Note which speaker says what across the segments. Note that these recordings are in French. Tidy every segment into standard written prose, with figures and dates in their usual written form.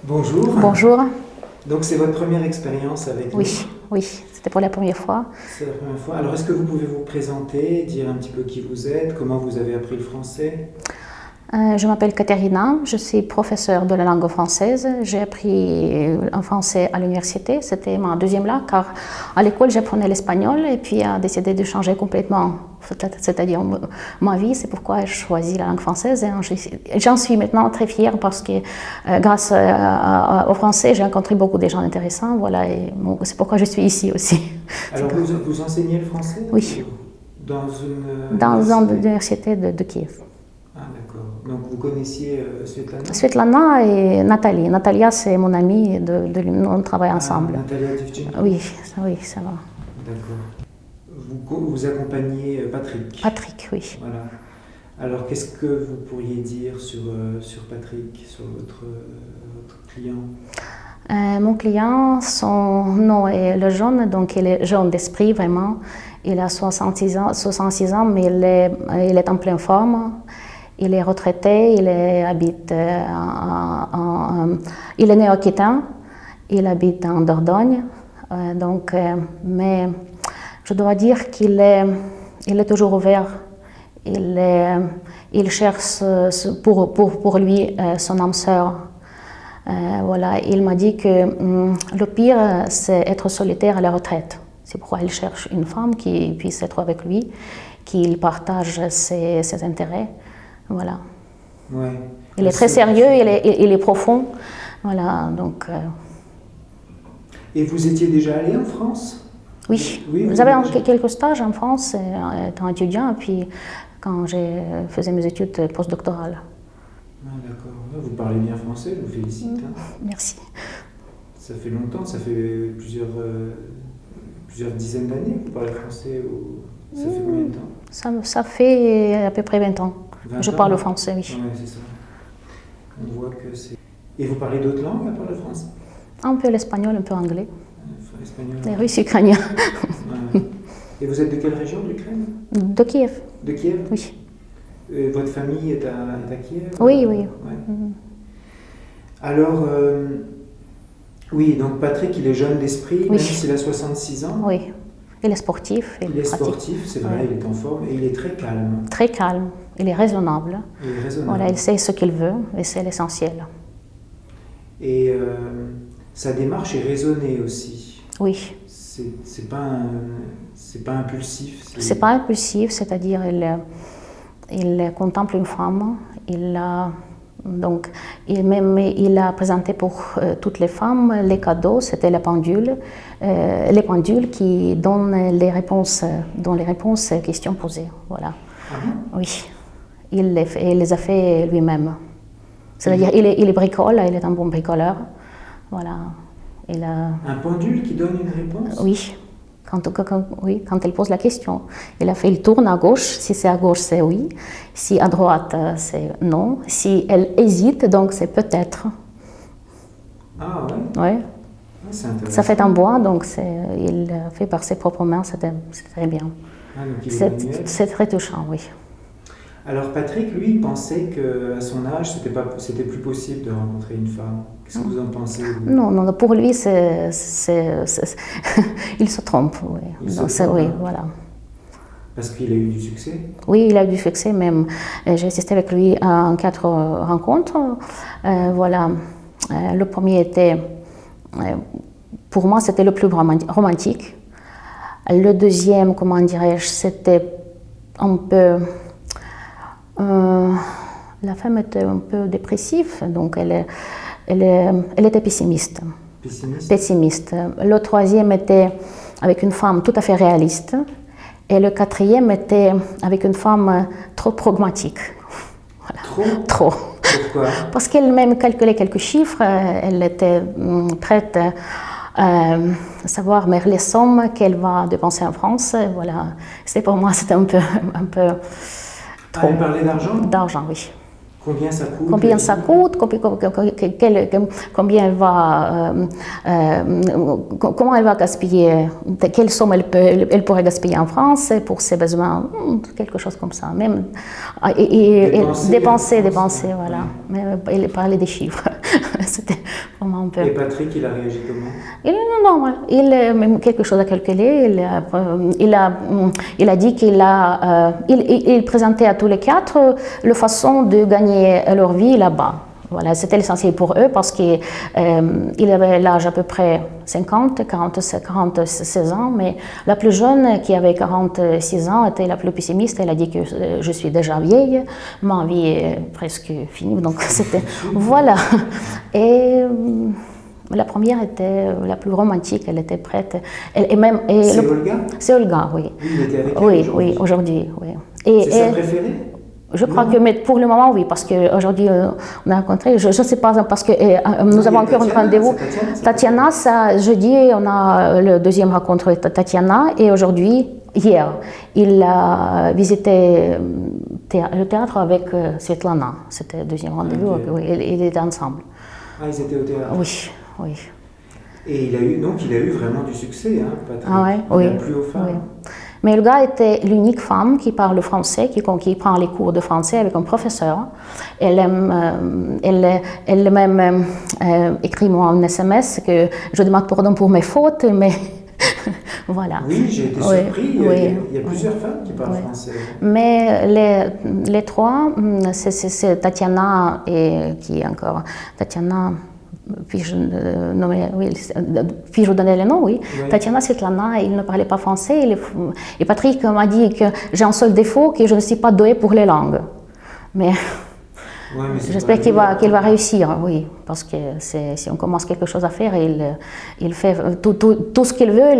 Speaker 1: Bonjour.
Speaker 2: Bonjour.
Speaker 1: Donc c'est votre première expérience avec nous?
Speaker 2: Oui, c'était pour la première fois.
Speaker 1: C'est la première fois. Alors est-ce que vous pouvez vous présenter, dire un petit peu qui vous êtes, comment vous avez appris le français?
Speaker 2: Je m'appelle Katerina, je suis professeure de la langue française. J'ai appris en français à l'université, c'était ma deuxième langue, car à l'école j'apprenais l'espagnol et puis j'ai décidé de changer complètement, c'est-à-dire ma vie. C'est pourquoi j'ai choisi la langue française et j'en suis maintenant très fière parce que grâce au français j'ai rencontré beaucoup de gens intéressants. Voilà, et c'est pourquoi je suis ici aussi.
Speaker 1: Alors vous enseignez le français?
Speaker 2: Oui.
Speaker 1: Dans une
Speaker 2: Dans l'université de Kiev.
Speaker 1: Ah d'accord. Donc vous connaissiez Svetlana?
Speaker 2: Svetlana et Nathalie. Natalia, c'est mon amie, on travaille ensemble.
Speaker 1: Natalia Divchenko?
Speaker 2: Oui, ça va.
Speaker 1: D'accord. Vous accompagnez Patrick?
Speaker 2: Patrick, oui.
Speaker 1: Voilà. Alors qu'est-ce que vous pourriez dire sur Patrick, sur votre client?
Speaker 2: Mon client, son nom est le jeune, donc il est jeune d'esprit vraiment. Il a 66 ans, mais il est en pleine forme. Il est retraité, il est né au Aquitaine, il habite en Dordogne. Mais je dois dire qu'il est toujours ouvert. Il cherche pour lui son âme sœur. Voilà, il m'a dit que le pire, c'est être solitaire à la retraite. C'est pourquoi il cherche une femme qui puisse être avec lui, qui partage ses intérêts. Voilà.
Speaker 1: Ouais.
Speaker 2: Il est très sérieux, il est profond. Voilà, donc.
Speaker 1: Et vous étiez déjà allé en France?
Speaker 2: Oui,
Speaker 1: oui
Speaker 2: j'avais quelques stages en France étant étudiant, et puis quand j'ai faisais mes études postdoctorales.
Speaker 1: Ah, d'accord. Vous parlez bien français, je vous félicite.
Speaker 2: Merci.
Speaker 1: Ça fait longtemps, ça fait plusieurs dizaines d'années que vous parlez français ça fait combien de temps?
Speaker 2: Ça fait à peu près 20 ans.
Speaker 1: 20
Speaker 2: je
Speaker 1: ans,
Speaker 2: parle français, oui.
Speaker 1: Oui, c'est ça. On voit que c'est... Et vous parlez d'autres langues à part le français?
Speaker 2: Un peu l'espagnol, un peu l'anglais.
Speaker 1: L'espagnol.
Speaker 2: Les Russes, ukrainiens.
Speaker 1: Ouais. Et vous êtes de quelle région de l'Ukraine?
Speaker 2: De Kiev.
Speaker 1: De Kiev?
Speaker 2: Oui.
Speaker 1: Votre famille est à Kiev?
Speaker 2: Oui.
Speaker 1: Ouais. Alors, oui, donc Patrick, il est jeune d'esprit, même s'il a 66 ans.
Speaker 2: Oui. Il est sportif.
Speaker 1: Il est sportif, c'est vrai, il est en forme et il est très calme.
Speaker 2: Très calme. Il est raisonnable. Voilà, il sait ce qu'il veut et c'est l'essentiel.
Speaker 1: Et sa démarche est raisonnée aussi.
Speaker 2: Oui.
Speaker 1: C'est pas impulsif.
Speaker 2: C'est pas impulsif, c'est-à-dire il contemple une femme, il a présenté pour toutes les femmes les cadeaux, c'était les pendules qui donnent les réponses aux questions posées. Voilà.
Speaker 1: Ah bon?
Speaker 2: Oui, il les a fait lui-même. C'est-à-dire il bricole, il est un bon bricoleur. Voilà.
Speaker 1: Un pendule qui donne une réponse?
Speaker 2: Oui. Quand elle pose la question. Il tourne à gauche, si c'est à gauche, c'est oui. Si à droite, c'est non. Si elle hésite, donc c'est peut-être.
Speaker 1: Ah ouais?
Speaker 2: Ouais.
Speaker 1: Ah, c'est intéressant.
Speaker 2: Ça fait en bois, donc il fait par ses propres mains, c'est très bien.
Speaker 1: Ah,
Speaker 2: c'est très touchant, oui.
Speaker 1: Alors Patrick, lui, il pensait qu'à son âge, c'était plus possible de rencontrer une femme. Qu'est-ce que vous en pensez, vous?
Speaker 2: Non, pour lui, il se trompe. Oui. Oui, voilà.
Speaker 1: Parce qu'il a eu du succès?
Speaker 2: Oui, il a eu du succès même. J'ai assisté avec lui à 4 rencontres. Voilà. Le premier était, pour moi, c'était le plus romantique. Le deuxième, comment dirais-je, c'était un peu... la femme était un peu dépressive, donc elle était pessimiste. Pessimiste. Le troisième était avec une femme tout à fait réaliste. Et le quatrième était avec une femme trop pragmatique.
Speaker 1: Voilà.
Speaker 2: Trop.
Speaker 1: Pourquoi?
Speaker 2: Parce qu'elle même calculait quelques chiffres, elle était prête à savoir mais les sommes qu'elle va dépenser en France. Voilà. Pour moi, c'était un peu trop.
Speaker 1: Elle parlait d'argent?
Speaker 2: D'argent, oui.
Speaker 1: Combien ça coûte?
Speaker 2: Combien elle va, comment elle va gaspiller, quelle somme elle pourrait gaspiller en France pour ses besoins, quelque chose comme ça. Même, et dépenser, voilà. Mais elle parlait des chiffres. C'était comment on peut.
Speaker 1: Et Patrick, il a réagi comment?
Speaker 2: Il est normal. Il a même quelque chose à calculer. Il a dit il présentait à tous les quatre la façon de gagner leur vie là-bas. Voilà, c'était l'essentiel pour eux parce qu'il avait l'âge à peu près 50, 46 ans, mais la plus jeune, qui avait 46 ans, était la plus pessimiste. Elle a dit que je suis déjà vieille, ma vie est presque finie, donc c'était... Voilà. Et la première était la plus romantique, elle était prête.
Speaker 1: C'est Olga?
Speaker 2: C'est Olga, oui.
Speaker 1: Oui, il était avec elle
Speaker 2: Oui,
Speaker 1: aujourd'hui.
Speaker 2: oui, aujourd'hui, oui.
Speaker 1: C'est sa préférée?
Speaker 2: Je crois que, mais pour le moment, oui, parce qu'aujourd'hui, on a rencontré, je ne sais pas, parce que nous avons encore un rendez-vous. Tatiana, ça, jeudi, on a le deuxième rencontre avec Tatiana, et aujourd'hui, hier, il a visité le théâtre avec Svetlana. C'était le deuxième rendez-vous,
Speaker 1: Ok.
Speaker 2: oui, ils étaient ensemble.
Speaker 1: Ah, ils étaient au théâtre.
Speaker 2: Oui, oui.
Speaker 1: Et il a eu vraiment du succès, hein, Patrick.
Speaker 2: Ah ouais,
Speaker 1: Il
Speaker 2: oui.
Speaker 1: a plu aux femmes.
Speaker 2: Oui. Mais Olga était l'unique femme qui parle français, qui prend les cours de français avec un professeur. Elle même écrit moi un SMS que je demande pardon pour mes fautes, mais voilà.
Speaker 1: Oui, j'ai été
Speaker 2: Oui,
Speaker 1: surpris.
Speaker 2: oui,
Speaker 1: Il y a plusieurs femmes qui parlent français.
Speaker 2: Mais les trois, c'est Tatiana et qui encore Tatiana. Puis-je donner le nom, oui.
Speaker 1: Oui.
Speaker 2: Tatiana Svetlana, il ne parlait pas français. Et Patrick m'a dit que j'ai un seul défaut, que je ne suis pas douée pour les langues. Mais
Speaker 1: Ouais, mais
Speaker 2: j'espère qu'il va réussir, oui. Parce que si on commence quelque chose à faire, il fait tout ce qu'il veut,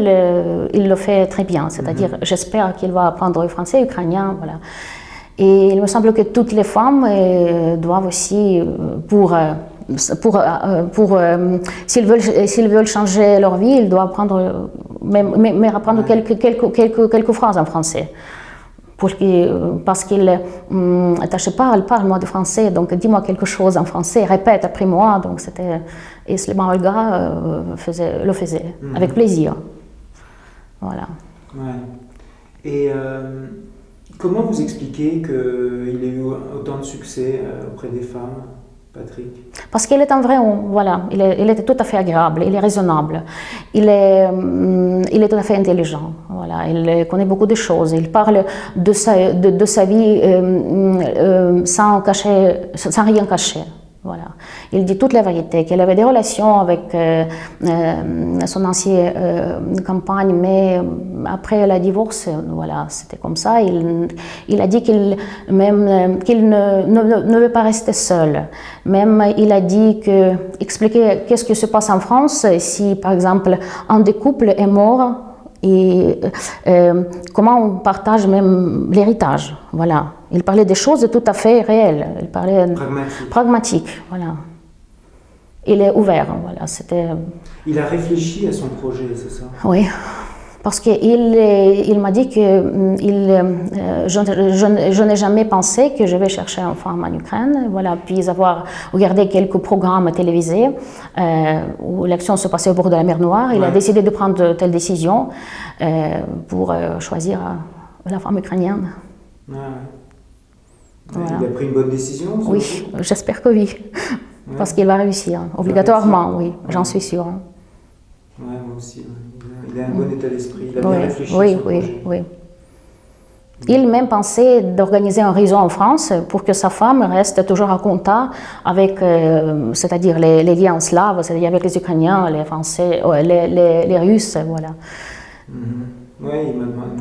Speaker 2: il le fait très bien. C'est-à-dire, j'espère qu'il va apprendre le français, ukrainien, voilà. Et il me semble que toutes les femmes doivent aussi, s'ils veulent changer leur vie, ils doivent apprendre, même apprendre quelques phrases en français. Parce qu'il parle-moi de français, donc dis-moi quelque chose en français, répète après moi. Donc et seulement Olga le faisait avec plaisir. Voilà.
Speaker 1: Ouais. Et comment vous expliquez qu'il ait eu autant de succès auprès des femmes, Patrick?
Speaker 2: Parce qu'il est un vrai homme, voilà. Il est tout à fait agréable, il est raisonnable, il est tout à fait intelligent, voilà. Il connaît beaucoup de choses, il parle de sa vie sans rien cacher. Voilà. Il dit toute la vérité, qu'il avait des relations avec son ancienne compagne, mais après le divorce, voilà, c'était comme ça. Il a dit qu'il ne veut pas rester seul. Même il a dit expliquer qu'est-ce qui se passe en France si, par exemple, un des couples est mort. Et comment on partage même l'héritage, voilà. Il parlait des choses tout à fait réelles, il parlait pragmatique, voilà. Il est ouvert, voilà, c'était...
Speaker 1: Il a réfléchi à son projet, c'est ça?
Speaker 2: Oui, parce qu'il m'a dit que je n'ai jamais pensé que je vais chercher une femme en Ukraine, voilà, puis avoir regardé quelques programmes télévisés où l'action se passait au bord de la mer Noire. Il a décidé de prendre telle décision pour choisir la femme ukrainienne.
Speaker 1: Ouais.
Speaker 2: Voilà.
Speaker 1: Il a pris une bonne décision?
Speaker 2: Oui, j'espère que oui, parce qu'il va réussir, obligatoirement, oui, j'en suis sûre.
Speaker 1: Oui, moi aussi. Il a un bon état d'esprit, il a bien réfléchi.
Speaker 2: Oui. Il même pensait d'organiser un réseau en France pour que sa femme reste toujours en contact avec, c'est-à-dire les liens slaves, c'est-à-dire avec les Ukrainiens, les Français, les Russes, voilà.
Speaker 1: Oui,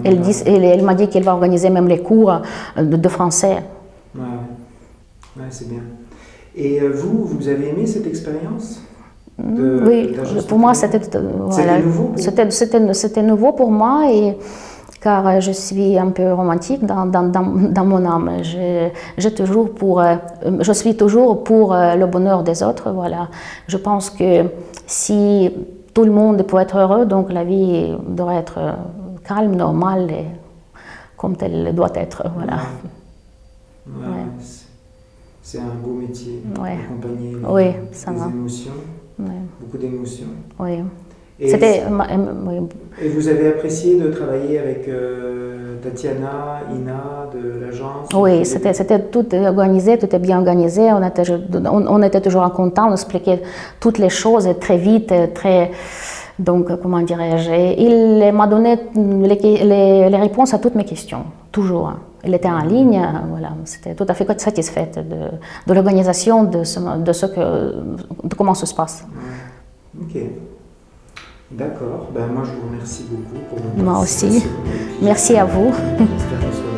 Speaker 2: elle m'a dit qu'elle va organiser même les cours de français.
Speaker 1: Ouais, c'est bien. Et vous avez aimé cette expérience?
Speaker 2: Oui, pour moi, c'était
Speaker 1: nouveau.
Speaker 2: C'était nouveau pour moi, car je suis un peu romantique dans mon âme. Je suis toujours pour le bonheur des autres. Voilà. Je pense que si tout le monde peut être heureux, donc la vie doit être calme, normale, et comme elle doit être. Voilà.
Speaker 1: C'est un beau métier, accompagner
Speaker 2: les
Speaker 1: émotions, beaucoup d'émotions.
Speaker 2: Oui.
Speaker 1: Et,
Speaker 2: C'était...
Speaker 1: et vous avez apprécié de travailler avec Tatiana, Ina de l'agence?
Speaker 2: Oui, c'était tout organisé, tout est bien organisé. On était toujours en contact, on expliquait toutes les choses très vite, très... Donc, comment dirais-je, il m'a donné les réponses à toutes mes questions, toujours. Il était en ligne, voilà, c'était tout à fait satisfaite de l'organisation, de comment ça se passe.
Speaker 1: Ouais. Ok, d'accord. Ben, moi, je vous remercie beaucoup pour votre
Speaker 2: Moi aussi.
Speaker 1: participation.
Speaker 2: Merci à vous.
Speaker 1: J'espère que